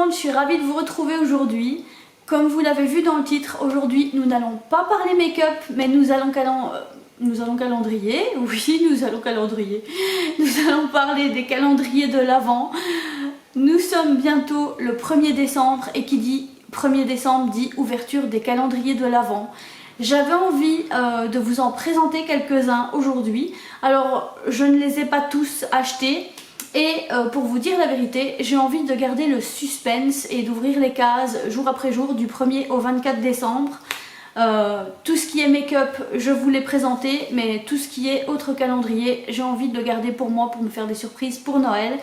monde, je suis ravie de vous retrouver aujourd'hui. Comme vous l'avez vu dans le titre, aujourd'hui nous n'allons pas parler make-up, mais nous allons calendrier. Oui, nous allons calendrier. Nous allons parler des calendriers de l'Avent. Nous sommes bientôt le 1er décembre et qui dit 1er décembre dit ouverture des calendriers de l'Avent. J'avais envie de vous en présenter quelques-uns aujourd'hui. Alors, je ne les ai pas tous achetés. Et pour vous dire la vérité, j'ai envie de garder le suspense et d'ouvrir les cases jour après jour du 1er au 24 décembre. Tout ce qui est make-up, je vous l'ai présenté, mais tout ce qui est autre calendrier, j'ai envie de le garder pour moi, pour me faire des surprises pour Noël.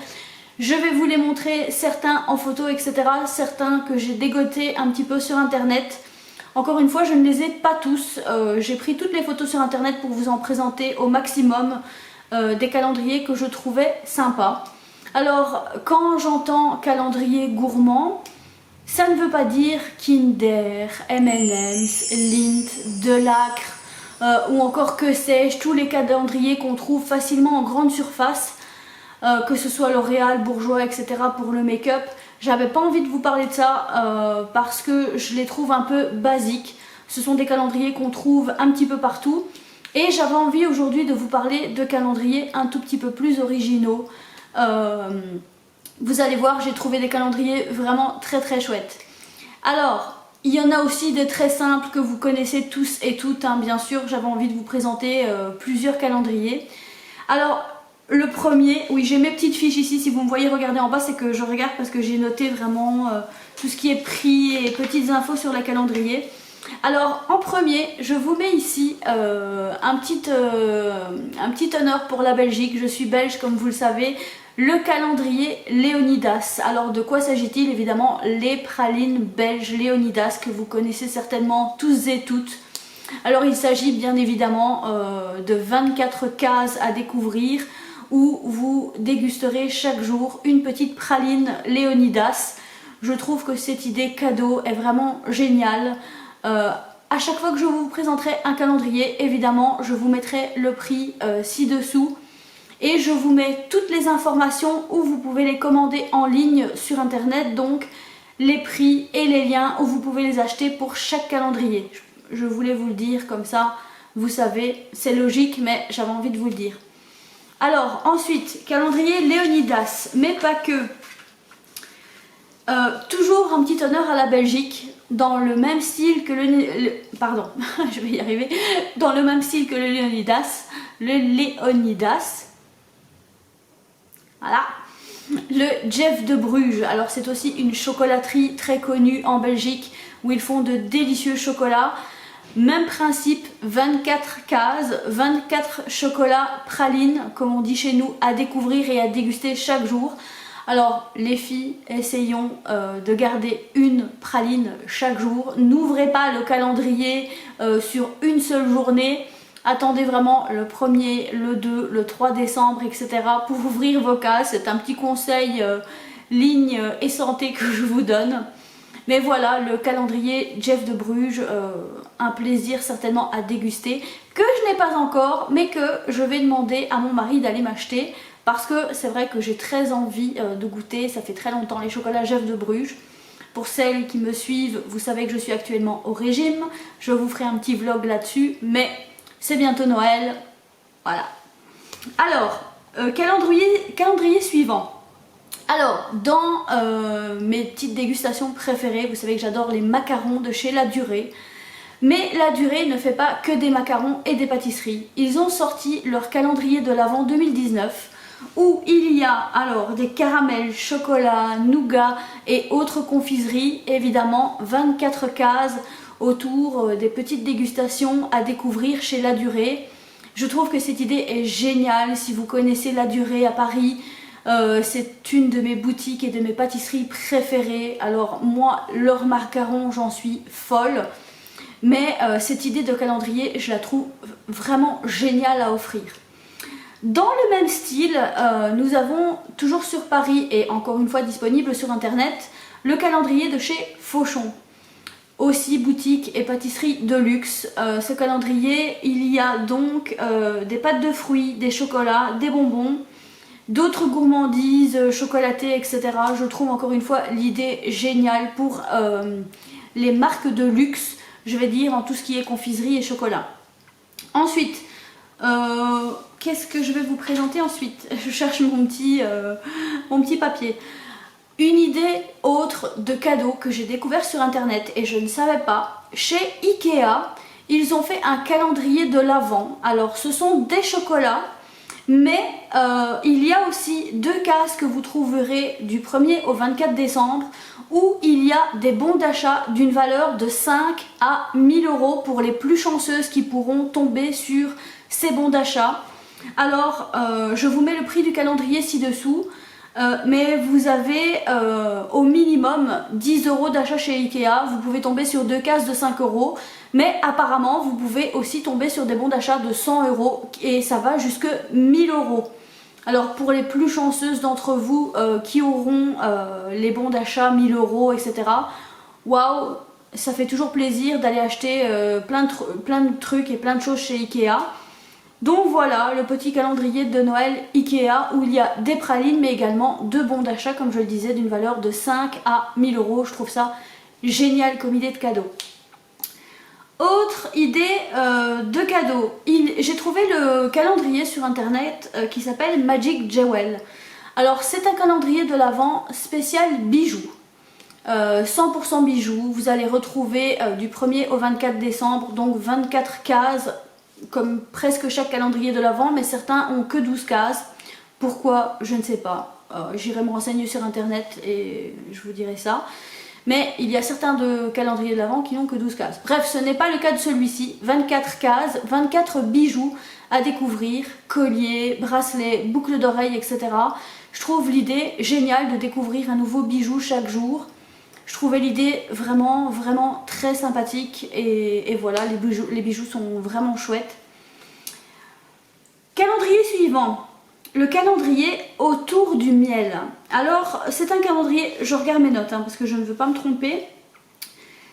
Je vais vous les montrer, certains en photo, etc. Certains que j'ai dégotés un petit peu sur internet. Encore une fois, je ne les ai pas tous. J'ai pris toutes les photos sur internet pour vous en présenter au maximum. Des calendriers que je trouvais sympas. Alors quand j'entends calendrier gourmand, ça ne veut pas dire Kinder, M&M's, Lindt, Delacre ou encore que sais-je, tous les calendriers qu'on trouve facilement en grande surface, que ce soit L'Oréal, Bourjois, etc. pour le make-up. J'avais pas envie de vous parler de ça parce que je les trouve un peu basiques. Ce sont des calendriers qu'on trouve un petit peu partout. Et j'avais envie aujourd'hui de vous parler de calendriers un tout petit peu plus originaux. Vous allez voir, j'ai trouvé des calendriers vraiment très chouettes. Alors, il y en a aussi des très simples que vous connaissez tous et toutes, hein, bien sûr. J'avais envie de vous présenter plusieurs calendriers. Alors, le premier, oui, j'ai mes petites fiches ici. Si vous me voyez regarder en bas, c'est que je regarde parce que j'ai noté vraiment tout ce qui est prix et petites infos sur les calendriers. Alors en premier, je vous mets ici un petit honneur pour la Belgique. Je suis belge comme vous le savez. Le calendrier Léonidas. Alors de quoi s'agit-il? Évidemment les pralines belges Léonidas que vous connaissez certainement tous et toutes. Alors il s'agit bien évidemment de 24 cases à découvrir où vous dégusterez chaque jour une petite praline Léonidas. Je trouve que cette idée cadeau est vraiment géniale. À chaque fois que je vous présenterai un calendrier, évidemment je vous mettrai le prix ci-dessous et je vous mets toutes les informations où vous pouvez les commander en ligne sur internet, donc les prix et les liens où vous pouvez les acheter pour chaque calendrier. Je voulais vous le dire comme ça, vous savez, c'est logique mais j'avais envie de vous le dire. Alors ensuite, calendrier Léonidas, mais pas que. Toujours un petit honneur à la Belgique, dans le même style que pardon, je vais y arriver, dans le même style que le Léonidas, voilà, le Jeff de Bruges. Alors c'est aussi une chocolaterie très connue en Belgique où ils font de délicieux chocolats. Même principe, 24 cases, 24 chocolats pralines, comme on dit chez nous, à découvrir et à déguster chaque jour. Alors les filles, essayons de garder une praline chaque jour. N'ouvrez pas le calendrier sur une seule journée. Attendez vraiment le 1er, le 2, le 3 décembre, etc. pour ouvrir vos cases. C'est un petit conseil ligne et santé que je vous donne. Mais voilà, le calendrier Jeff de Bruges, un plaisir certainement à déguster, que je n'ai pas encore, mais que je vais demander à mon mari d'aller m'acheter. Parce que c'est vrai que j'ai très envie de goûter, ça fait très longtemps, les chocolats Jeff de Bruges. Pour celles qui me suivent, vous savez que je suis actuellement au régime. Je vous ferai un petit vlog là-dessus, mais c'est bientôt Noël. Voilà. Alors, calendrier suivant. Alors, dans mes petites dégustations préférées, vous savez que j'adore les macarons de chez La Durée. Mais La Durée ne fait pas que des macarons et des pâtisseries. Ils ont sorti leur calendrier de l'Avent 2019 où il y a alors des caramels, chocolat, nougat et autres confiseries. Évidemment 24 cases autour des petites dégustations à découvrir chez La Durée. Je trouve que cette idée est géniale. Si vous connaissez La Durée à Paris, c'est une de mes boutiques et de mes pâtisseries préférées. Alors moi, leurs macarons, j'en suis folle. Mais cette idée de calendrier, je la trouve vraiment géniale à offrir. Dans le même style, nous avons toujours sur Paris et encore une fois disponible sur internet, le calendrier de chez Fauchon. Aussi boutique et pâtisserie de luxe. Ce calendrier, il y a donc des pâtes de fruits, des chocolats, des bonbons, d'autres gourmandises chocolatées, etc. Je trouve encore une fois l'idée géniale pour les marques de luxe, je vais dire, en tout ce qui est confiserie et chocolat. Ensuite, qu'est-ce que je vais vous présenter ensuite? Je cherche mon petit papier. Une idée autre de cadeau que j'ai découvert sur internet et je ne savais pas. Chez Ikea, ils ont fait un calendrier de l'Avent. Alors ce sont des chocolats, mais il y a aussi 2 cases que vous trouverez du 1er au 24 décembre où il y a des bons d'achat d'une valeur de 5 à 1000 € pour les plus chanceuses qui pourront tomber sur ces bons d'achat. Alors je vous mets le prix du calendrier ci-dessous. Mais vous avez au minimum 10 € d'achat chez Ikea. Vous pouvez tomber sur 2 cases de 5 €, mais apparemment vous pouvez aussi tomber sur des bons d'achat de 100 € et ça va jusque 1000 €. Alors pour les plus chanceuses d'entre vous qui auront les bons d'achat 1000 €, etc. Waouh, ça fait toujours plaisir d'aller acheter plein de trucs et plein de choses chez Ikea. Donc voilà le petit calendrier de Noël Ikea où il y a des pralines mais également 2 bons d'achat comme je le disais d'une valeur de 5 à 1000 €. Je trouve ça génial comme idée de cadeau. Autre idée de cadeau, j'ai trouvé le calendrier sur internet qui s'appelle Magic Jewel. Alors c'est un calendrier de l'Avent spécial bijoux. 100% bijoux, vous allez retrouver du 1er au 24 décembre, donc 24 cases comme presque chaque calendrier de l'Avent, mais certains ont que 12 cases. Pourquoi? Je ne sais pas. J'irai me renseigner sur internet et je vous dirai ça. Mais il y a certains calendriers de l'Avent qui n'ont que 12 cases. Bref, ce n'est pas le cas de celui-ci. 24 cases, 24 bijoux à découvrir, colliers, bracelets, boucles d'oreilles, etc. Je trouve l'idée géniale de découvrir un nouveau bijou chaque jour. Je trouvais l'idée vraiment très sympathique et voilà, les bijoux sont vraiment chouettes. Calendrier suivant, le calendrier autour du miel. Alors c'est un calendrier, je regarde mes notes parce que je ne veux pas me tromper.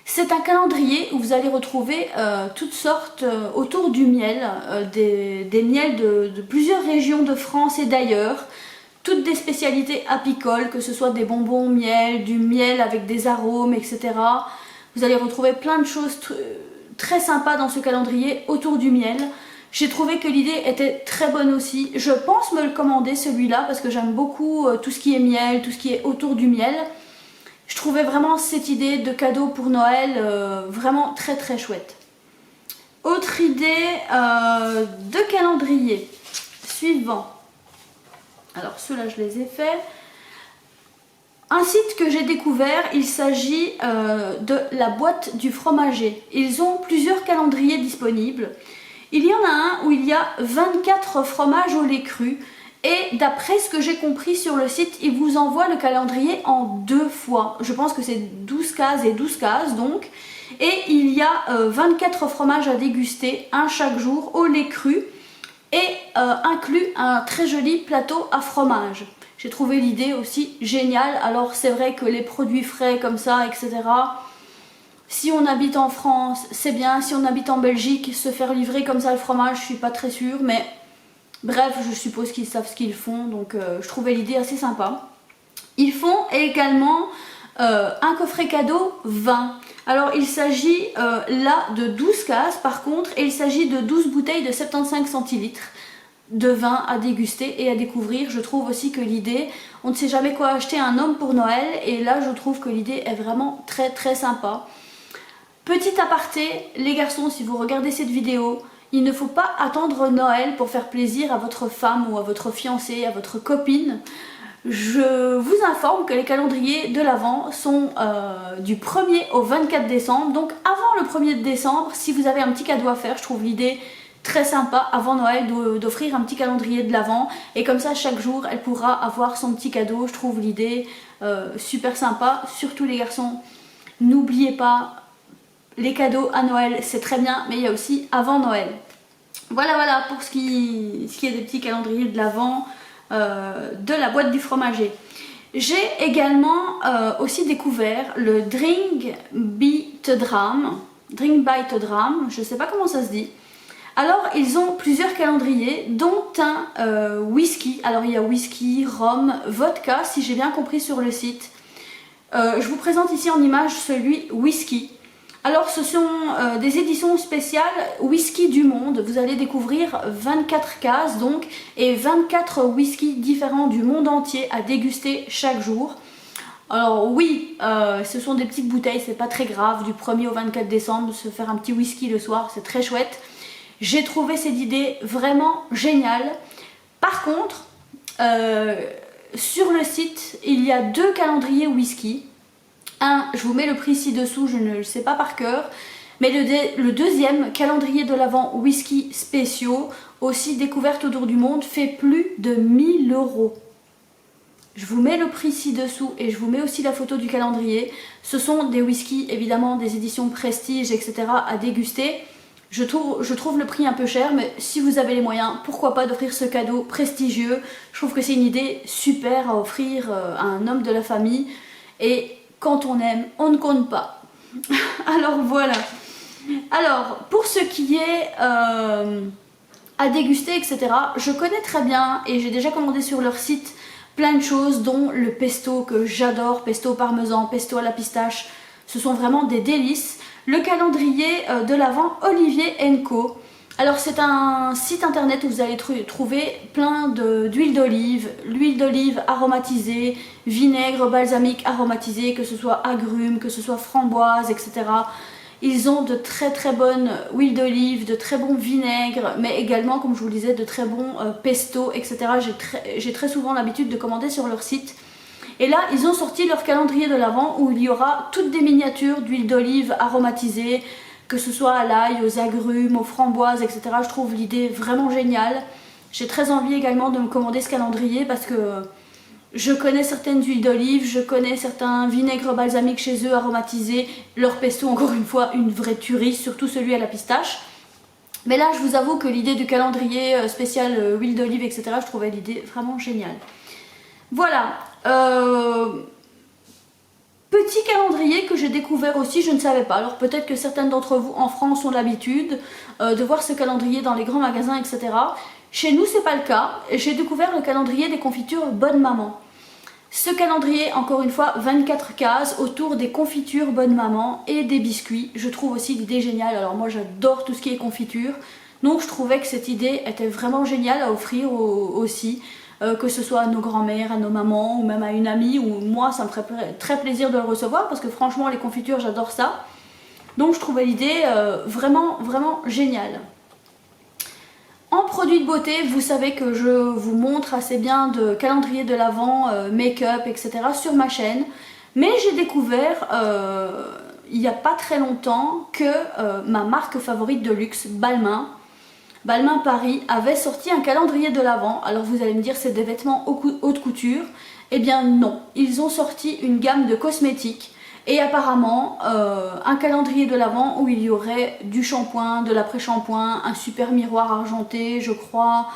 C'est un calendrier où vous allez retrouver toutes sortes autour du miel, des miels de plusieurs régions de France et d'ailleurs. Toutes des spécialités apicoles, que ce soit des bonbons miel, du miel avec des arômes, etc. Vous allez retrouver plein de choses très sympas dans ce calendrier autour du miel. J'ai trouvé que l'idée était très bonne aussi. Je pense me le commander celui-là parce que j'aime beaucoup tout ce qui est miel, tout ce qui est autour du miel. Je trouvais vraiment cette idée de cadeau pour Noël vraiment très chouette. Autre idée de calendrier suivant. Alors ceux-là je les ai faits. Un site que j'ai découvert, il s'agit de la boîte du fromager. Ils ont plusieurs calendriers disponibles. Il y en a un où il y a 24 fromages au lait cru. Et d'après ce que j'ai compris sur le site, ils vous envoient le calendrier en 2 fois. Je pense que c'est 12 cases et 12 cases donc. Et il y a 24 fromages à déguster, un chaque jour au lait cru. Et inclut un très joli plateau à fromage. J'ai trouvé l'idée aussi géniale. Alors c'est vrai que les produits frais comme ça, etc. Si on habite en France, c'est bien. Si on habite en Belgique, se faire livrer comme ça le fromage, je suis pas très sûre. Mais bref, je suppose qu'ils savent ce qu'ils font. Donc je trouvais l'idée assez sympa. Ils font également un coffret cadeau vin. Alors il s'agit là de 12 cases par contre et il s'agit de 12 bouteilles de 75 centilitres de vin à déguster et à découvrir. Je trouve aussi que l'idée, on ne sait jamais quoi acheter à un homme pour Noël et là je trouve que l'idée est vraiment très sympa. Petit aparté, les garçons, si vous regardez cette vidéo, il ne faut pas attendre Noël pour faire plaisir à votre femme ou à votre fiancée, à votre copine. Je vous informe que les calendriers de l'Avent sont du 1er au 24 décembre. Donc avant le 1er décembre, si vous avez un petit cadeau à faire, je trouve l'idée très sympa avant Noël d'offrir un petit calendrier de l'Avent. Et comme ça, chaque jour, elle pourra avoir son petit cadeau. Je trouve l'idée super sympa. Surtout les garçons, n'oubliez pas, les cadeaux à Noël, c'est très bien, mais il y a aussi avant Noël. Voilà pour ce qui est des petits calendriers de l'Avent. De la boîte du fromager. J'ai également aussi découvert le Drink by Te Dram, je sais pas comment ça se dit. Alors ils ont plusieurs calendriers dont un whisky. Alors il y a whisky, rhum, vodka si j'ai bien compris sur le site. Je vous présente ici en image celui whisky. Alors ce sont des éditions spéciales whisky du monde. Vous allez découvrir 24 cases donc et 24 whiskies différents du monde entier à déguster chaque jour. Alors oui, ce sont des petites bouteilles, c'est pas très grave, du 1er au 24 décembre, se faire un petit whisky le soir, c'est très chouette. J'ai trouvé cette idée vraiment géniale. Par contre, sur le site, il y a 2 calendriers whisky. Un, je vous mets le prix ci-dessous, je ne le sais pas par cœur. Mais le deuxième, calendrier de l'Avent whisky spéciaux, aussi découverte autour du monde, fait plus de 1000 €. Je vous mets le prix ci-dessous et je vous mets aussi la photo du calendrier. Ce sont des whiskies, évidemment, des éditions prestige, etc. à déguster. Je trouve le prix un peu cher, mais si vous avez les moyens, pourquoi pas d'offrir ce cadeau prestigieux. Je trouve que c'est une idée super à offrir à un homme de la famille. Et quand on aime, on ne compte pas. Alors voilà. Alors, pour ce qui est à déguster, etc., je connais très bien et j'ai déjà commandé sur leur site plein de choses, dont le pesto que j'adore, pesto parmesan, pesto à la pistache. Ce sont vraiment des délices. Le calendrier de l'Avent Olivier & Co. Alors c'est un site internet où vous allez trouver plein d'huile d'olive, l'huile d'olive aromatisée, vinaigre balsamique aromatisé, que ce soit agrumes, que ce soit framboise, etc. Ils ont de très très bonnes huiles d'olive, de très bons vinaigres, mais également, comme je vous le disais, de très bons pesto, etc. J'ai très souvent l'habitude de commander sur leur site. Et là, ils ont sorti leur calendrier de l'Avent où il y aura toutes des miniatures d'huile d'olive aromatisée, que ce soit à l'ail, aux agrumes, aux framboises, etc. Je trouve l'idée vraiment géniale. J'ai très envie également de me commander ce calendrier parce que je connais certaines huiles d'olive, je connais certains vinaigres balsamiques chez eux aromatisés. Leur pesto, encore une fois, une vraie tuerie, surtout celui à la pistache. Mais là, je vous avoue que l'idée du calendrier spécial huile d'olive, etc., je trouvais l'idée vraiment géniale. Voilà. Petit calendrier que j'ai découvert aussi, je ne savais pas. Alors peut-être que certaines d'entre vous en France ont l'habitude de voir ce calendrier dans les grands magasins, etc. Chez nous, c'est pas le cas. J'ai découvert le calendrier des confitures Bonne Maman. Ce calendrier, encore une fois, 24 cases autour des confitures Bonne Maman et des biscuits. Je trouve aussi l'idée géniale. Alors moi, j'adore tout ce qui est confiture. Donc je trouvais que cette idée était vraiment géniale à offrir aussi. Que ce soit à nos grands-mères, à nos mamans ou même à une amie, ou moi ça me ferait très plaisir de le recevoir parce que franchement les confitures j'adore ça. Donc je trouvais l'idée vraiment géniale. En produits de beauté, vous savez que je vous montre assez bien de calendrier de l'Avent, make-up, etc. sur ma chaîne. Mais j'ai découvert il n'y a pas très longtemps que ma marque favorite de luxe, Balmain Paris, avait sorti un calendrier de l'Avent. Alors vous allez me dire c'est des vêtements haute couture. Eh bien non, ils ont sorti une gamme de cosmétiques et apparemment un calendrier de l'Avent où il y aurait du shampoing, de l'après-shampoing, un super miroir argenté je crois,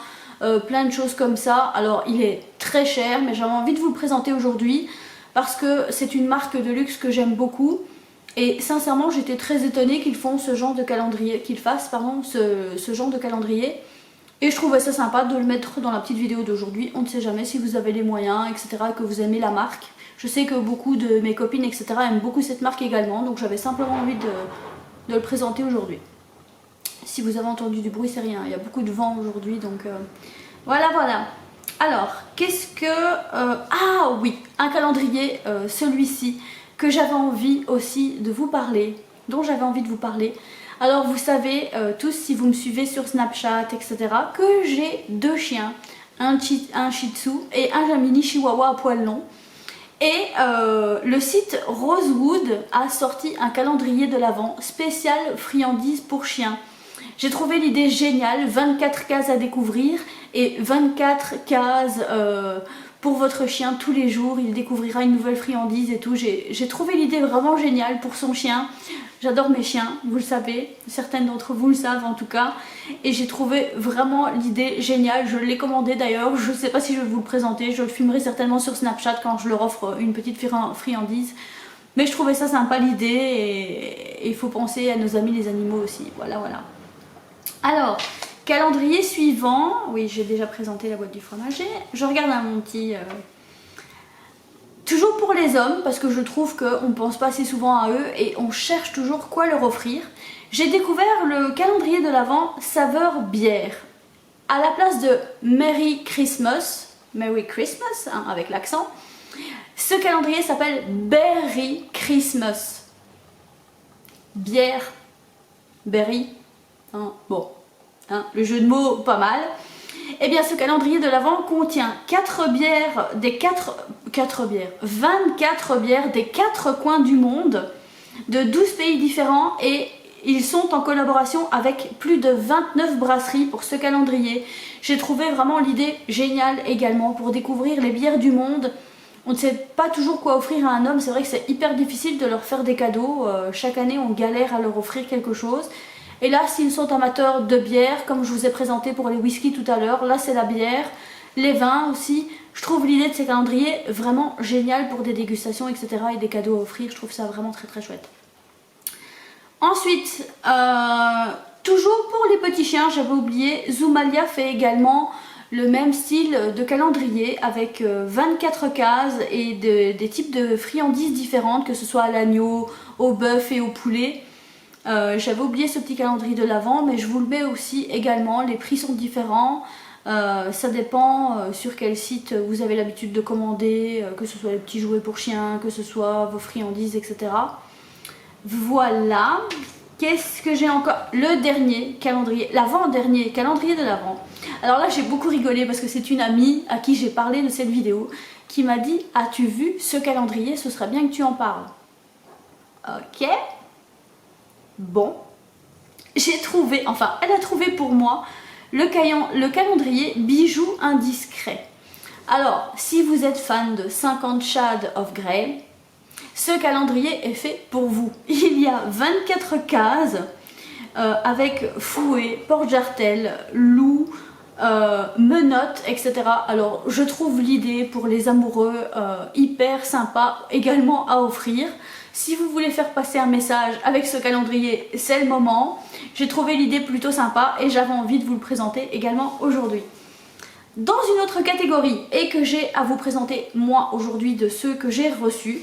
plein de choses comme ça. Alors il est très cher mais j'avais envie de vous le présenter aujourd'hui parce que c'est une marque de luxe que j'aime beaucoup. Et sincèrement j'étais très étonnée qu'ils font ce genre de calendrier, qu'ils fassent pardon, ce genre de calendrier. Et je trouvais ça sympa de le mettre dans la petite vidéo d'aujourd'hui. On ne sait jamais si vous avez les moyens, etc. que vous aimez la marque. Je sais que beaucoup de mes copines, etc. aiment beaucoup cette marque également. Donc j'avais simplement envie de le présenter aujourd'hui. Si vous avez entendu du bruit, c'est rien. Il y a beaucoup de vent aujourd'hui. Donc voilà. Alors, qu'est-ce que... ah oui, un calendrier, celui-ci, que j'avais envie aussi de vous parler, dont j'avais envie de vous parler. Alors vous savez tous, si vous me suivez sur Snapchat, etc., que j'ai 2 chiens, un Shih Tzu et un mini Chihuahua à poil long. Et le site Rosewood a sorti un calendrier de l'Avent spécial friandises pour chiens. J'ai trouvé l'idée géniale, 24 cases à découvrir et 24 cases pour votre chien tous les jours. Il découvrira une nouvelle friandise et tout. J'ai trouvé l'idée vraiment géniale pour son chien. J'adore mes chiens, vous le savez, certaines d'entre vous le savent en tout cas. Et j'ai trouvé vraiment l'idée géniale, je l'ai commandé d'ailleurs, je ne sais pas si je vais vous le présenter, je le filmerai certainement sur Snapchat quand je leur offre une petite friandise. Mais je trouvais ça sympa l'idée et il faut penser à nos amis les animaux aussi, voilà. Alors, calendrier suivant. Oui, j'ai déjà présenté la boîte du fromager. Je regarde à mon petit... Toujours pour les hommes, parce que je trouve qu'on ne pense pas assez souvent à eux et on cherche toujours quoi leur offrir. J'ai découvert le calendrier de l'Avent saveur bière. À la place de Merry Christmas, hein, avec l'accent, ce calendrier s'appelle Berry Christmas. Bière, berry, hein, bon, hein, le jeu de mots pas mal. Eh bien, ce calendrier de l'Avent contient 24 bières des 4 coins du monde, de 12 pays différents, et ils sont en collaboration avec plus de 29 brasseries pour ce calendrier. J'ai trouvé vraiment l'idée géniale également pour découvrir les bières du monde. On ne sait pas toujours quoi offrir à un homme, c'est vrai que c'est hyper difficile de leur faire des cadeaux. Chaque année, on galère à leur offrir quelque chose. Et là, s'ils sont amateurs de bière, comme je vous ai présenté pour les whisky tout à l'heure, là c'est la bière, les vins aussi. Je trouve l'idée de ces calendriers vraiment géniale pour des dégustations, etc. et des cadeaux à offrir. Je trouve ça vraiment très très chouette. Ensuite, toujours pour les petits chiens, j'avais oublié, Zoomalia fait également le même style de calendrier avec 24 cases et des types de friandises différentes, que ce soit à l'agneau, au bœuf et au poulet. J'avais oublié ce petit calendrier de l'Avent, mais je vous le mets aussi également. Les prix sont différents, ça dépend sur quel site vous avez l'habitude de commander, que ce soit les petits jouets pour chiens, que ce soit vos friandises, etc. Voilà. Qu'est-ce que j'ai encore? Le dernier calendrier, l'avant-dernier calendrier de l'Avent. Alors là, j'ai beaucoup rigolé parce que c'est une amie à qui j'ai parlé de cette vidéo qui m'a dit: as-tu vu ce calendrier? Ce serait bien que tu en parles. Ok. Bon. J'ai trouvé, enfin, elle a trouvé pour moi le calendrier Bijou Indiscret. Alors, si vous êtes fan de 50 Shades of Grey, ce calendrier est fait pour vous. Il y a 24 cases avec fouet, porte-jartel, loup, menottes, etc. Alors je trouve l'idée pour les amoureux hyper sympa également à offrir. Si vous voulez faire passer un message avec ce calendrier, c'est le moment. J'ai trouvé l'idée plutôt sympa et j'avais envie de vous le présenter également aujourd'hui. Dans une autre catégorie, et que j'ai à vous présenter moi aujourd'hui de ceux que j'ai reçus,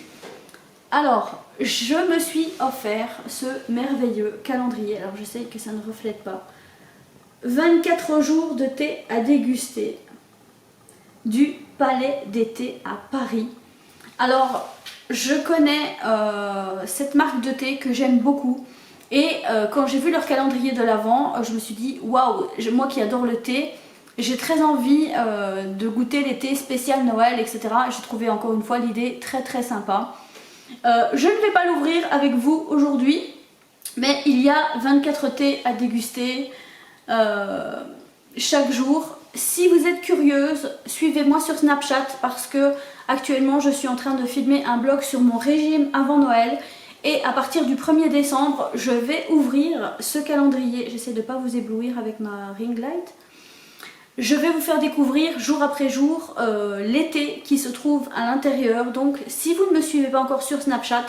alors je me suis offert ce merveilleux calendrier. Alors je sais que ça ne reflète pas. 24 jours de thé à déguster du Palais des Thés à Paris. Alors je connais cette marque de thé que j'aime beaucoup. Et quand j'ai vu leur calendrier de l'Avent, je me suis dit waouh, moi qui adore le thé, j'ai très envie de goûter les thés spécial Noël, etc. J'ai trouvé encore une fois l'idée très très sympa. Je ne vais pas l'ouvrir avec vous aujourd'hui, mais il y a 24 thés à déguster chaque jour. Si vous êtes curieuse, suivez-moi sur Snapchat parce que actuellement je suis en train de filmer un blog sur mon régime avant Noël. Et à partir du 1er décembre, je vais ouvrir ce calendrier. J'essaie de ne pas vous éblouir avec ma ring light. Je vais vous faire découvrir jour après jour les thés qui se trouvent à l'intérieur. Donc si vous ne me suivez pas encore sur Snapchat,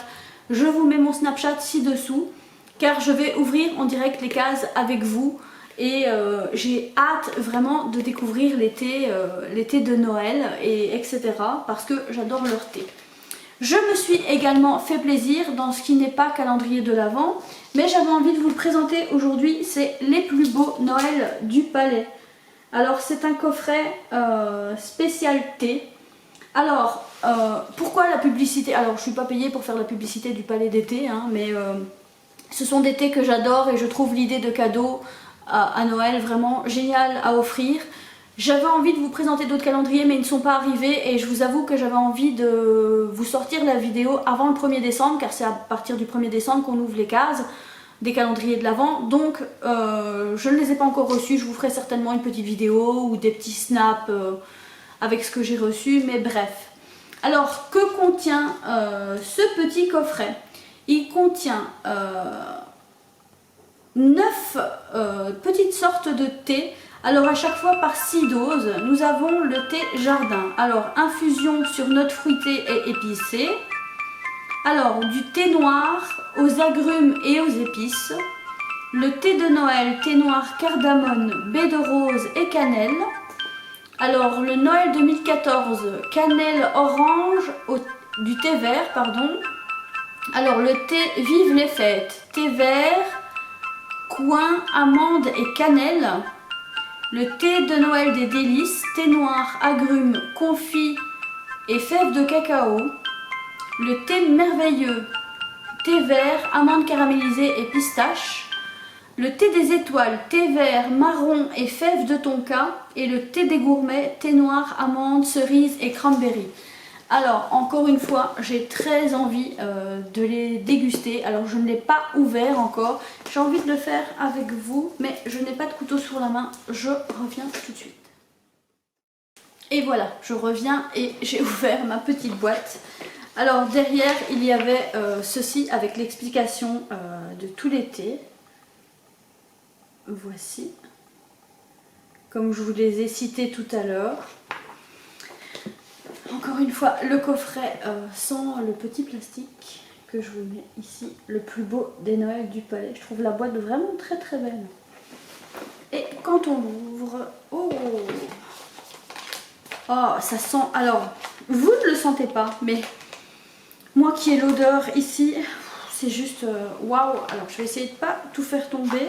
je vous mets mon Snapchat ci-dessous. Car je vais ouvrir en direct les cases avec vous. Et j'ai hâte vraiment de découvrir les thés de Noël, etc. Parce que j'adore leur thé. Je me suis également fait plaisir dans ce qui n'est pas calendrier de l'Avent, mais j'avais envie de vous le présenter aujourd'hui, c'est les plus beaux Noël du Palais. Alors c'est un coffret spécial thé. Alors pourquoi la publicité? Alors je ne suis pas payée pour faire la publicité du Palais des Thés, hein, mais ce sont des thés que j'adore et je trouve l'idée de cadeau à Noël vraiment géniale à offrir. J'avais envie de vous présenter d'autres calendriers mais ils ne sont pas arrivés et je vous avoue que j'avais envie de vous sortir la vidéo avant le 1er décembre car c'est à partir du 1er décembre qu'on ouvre les cases des calendriers de l'Avent. Donc je ne les ai pas encore reçus, je vous ferai certainement une petite vidéo ou des petits snaps avec ce que j'ai reçu, mais bref. Alors que contient ce petit coffret? Il contient 9 petites sortes de thé. Alors à chaque fois par 6 doses, nous avons le thé jardin. Alors infusion sur notes fruitées et épicées. Alors du thé noir aux agrumes et aux épices. Le thé de Noël, thé noir, cardamone, baie de rose et cannelle. Alors le Noël 2014, cannelle orange, du thé vert, pardon. Alors le thé vive les fêtes, thé vert, coin, amande et cannelle. Le thé de Noël des délices, thé noir, agrumes, confit et fèves de cacao. Le thé merveilleux, thé vert, amandes caramélisées et pistaches. Le thé des étoiles, thé vert, marron et fèves de tonka. Et le thé des gourmets, thé noir, amandes, cerises et cranberry. Alors, encore une fois, j'ai très envie de les déguster. Alors, je ne l'ai pas ouvert encore. J'ai envie de le faire avec vous, mais je n'ai pas de couteau sur la main. Je reviens tout de suite. Et voilà, je reviens et j'ai ouvert ma petite boîte. Alors, derrière, il y avait ceci avec l'explication de tous les thés. Voici. Comme je vous les ai cités tout à l'heure. Encore une fois, le coffret sans le petit plastique que je vous mets ici. Le plus beau des Noëls du palais. Je trouve la boîte vraiment très très belle. Et quand on l'ouvre... Oh, oh, ça sent... Alors, vous ne le sentez pas, mais moi qui ai l'odeur ici, c'est juste waouh. Alors, je vais essayer de ne pas tout faire tomber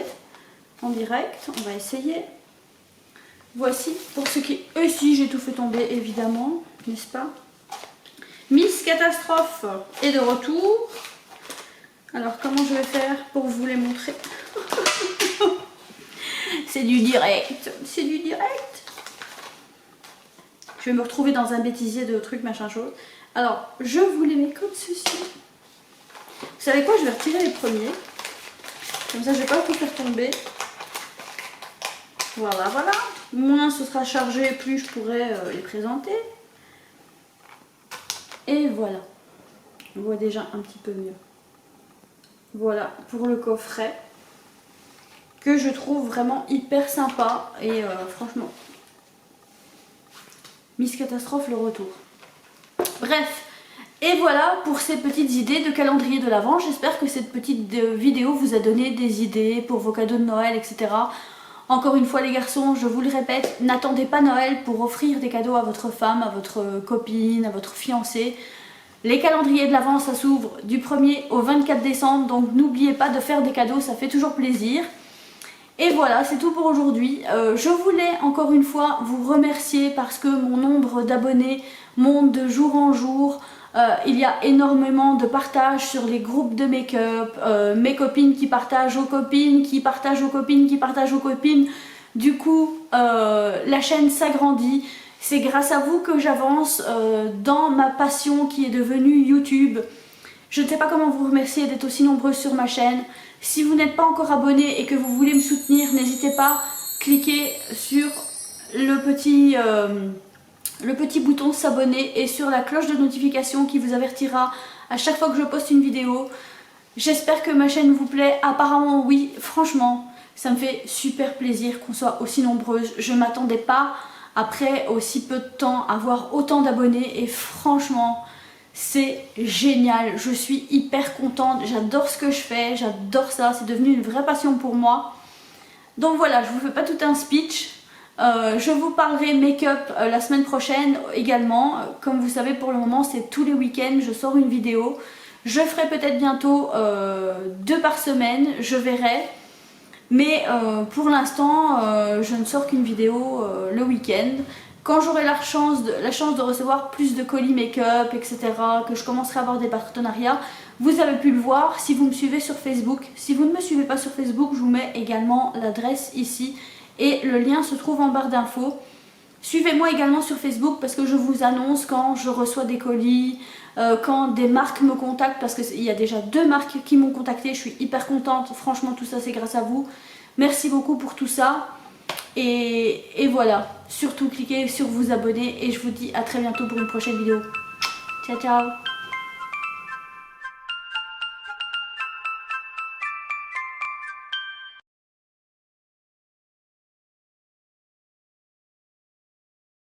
en direct. On va essayer. Voici, pour ceux qui... Et si, j'ai tout fait tomber, évidemment, n'est-ce pas? Miss Catastrophe est de retour. Alors, comment je vais faire pour vous les montrer? C'est du direct. C'est du direct. Je vais me retrouver dans un bêtisier de trucs, machin chose. Alors, je vous les mets comme ceci. Vous savez quoi? Je vais retirer les premiers. Comme ça, je ne vais pas tout faire tomber. Voilà, voilà. Moins ce sera chargé, plus je pourrai les présenter. Et voilà. On voit déjà un petit peu mieux. Voilà pour le coffret. Que je trouve vraiment hyper sympa. Et franchement, Miss Catastrophe le retour. Bref. Et voilà pour ces petites idées de calendrier de l'Avent. J'espère que cette petite vidéo vous a donné des idées pour vos cadeaux de Noël, etc. Encore une fois les garçons, je vous le répète, n'attendez pas Noël pour offrir des cadeaux à votre femme, à votre copine, à votre fiancé. Les calendriers de l'Avent, ça s'ouvre du 1er au 24 décembre, donc n'oubliez pas de faire des cadeaux, ça fait toujours plaisir. Et voilà, c'est tout pour aujourd'hui. Je voulais encore une fois vous remercier parce que mon nombre d'abonnés monte de jour en jour. Il y a énormément de partages sur les groupes de make-up, mes copines qui partagent aux copines, qui partagent aux copines, qui partagent aux copines. Du coup, la chaîne s'agrandit. C'est grâce à vous que j'avance dans ma passion qui est devenue YouTube. Je ne sais pas comment vous remercier d'être aussi nombreuses sur ma chaîne. Si vous n'êtes pas encore abonné et que vous voulez me soutenir, n'hésitez pas, cliquez sur le petit bouton s'abonner et sur la cloche de notification qui vous avertira à chaque fois que je poste une vidéo. J'espère que ma chaîne vous plaît. Apparemment oui, franchement, ça me fait super plaisir qu'on soit aussi nombreuses. Je ne m'attendais pas, après aussi peu de temps, à avoir autant d'abonnés et franchement, c'est génial. Je suis hyper contente, j'adore ce que je fais, j'adore ça, c'est devenu une vraie passion pour moi. Donc voilà, je ne vous fais pas tout un speech. Je vous parlerai make-up la semaine prochaine également. Comme vous savez, pour le moment, c'est tous les week-ends, je sors une vidéo. Je ferai peut-être bientôt 2 par semaine, je verrai. Mais pour l'instant, je ne sors qu'une vidéo le week-end. Quand j'aurai la chance de recevoir plus de colis make-up, etc., que je commencerai à avoir des partenariats, vous avez pu le voir si vous me suivez sur Facebook. Si vous ne me suivez pas sur Facebook, je vous mets également l'adresse ici. Et le lien se trouve en barre d'infos. Suivez-moi également sur Facebook parce que je vous annonce quand je reçois des colis, quand des marques me contactent, parce qu'il y a déjà 2 marques qui m'ont contacté. Je suis hyper contente, franchement tout ça c'est grâce à vous. Merci beaucoup pour tout ça. Et voilà, surtout cliquez sur vous abonner et je vous dis à très bientôt pour une prochaine vidéo. Ciao ciao.